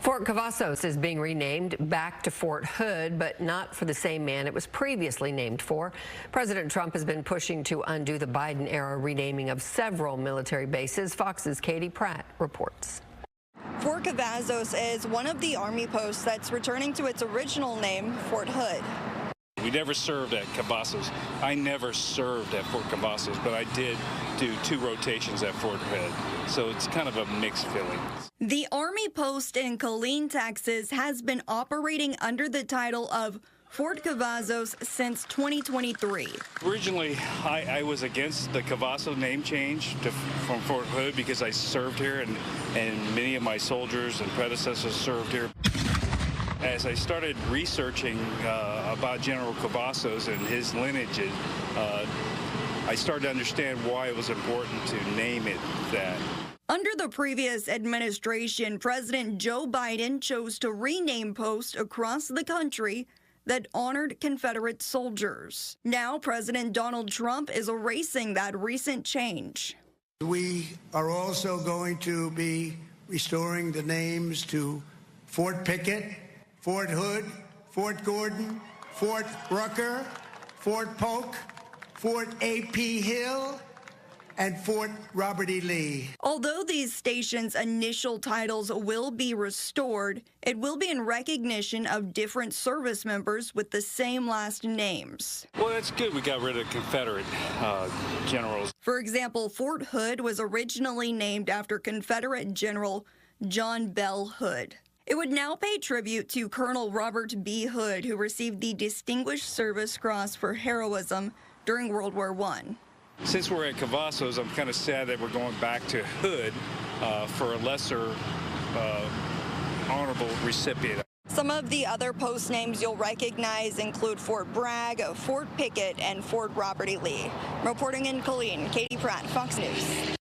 Fort Cavazos is being renamed back to Fort Hood, but not for the same man it was previously named for. President Trump has been pushing to undo the Biden-era renaming of several military bases. Fox's Katie Pratt reports. Fort Cavazos is one of the Army posts that's returning to its original name, Fort Hood. We never served at Cavazos. I never served at Fort Cavazos, but I did do 2 rotations at Fort Hood. So it's kind of a mixed feeling. The Army post in Killeen, Texas has been operating under the title of Fort Cavazos since 2023. Originally, I was against the Cavazos name change from Fort Hood because I served here and many of my soldiers and predecessors served here. As I started researching about General Cavazos and his lineage, I started to understand why it was important to name it that. Under the previous administration, President Joe Biden chose to rename posts across the country that honored Confederate soldiers. Now, President Donald Trump is erasing that recent change. We are also going to be restoring the names to Fort Pickett, Fort Hood, Fort Gordon, Fort Rucker, Fort Polk, Fort A.P. Hill, and Fort Robert E. Lee. Although these stations' initial titles will be restored, it will be in recognition of different service members with the same last names. Well, that's good. We got rid of Confederate generals. For example, Fort Hood was originally named after Confederate General John Bell Hood. It would now pay tribute to Colonel Robert B. Hood, who received the Distinguished Service Cross for heroism during World War I. Since we're at Cavazos, I'm kind of sad that we're going back to Hood for a lesser honorable recipient. Some of the other post names you'll recognize include Fort Bragg, Fort Pickett, and Fort Robert E. Lee. Reporting in Killeen, Katie Pratt, Fox News.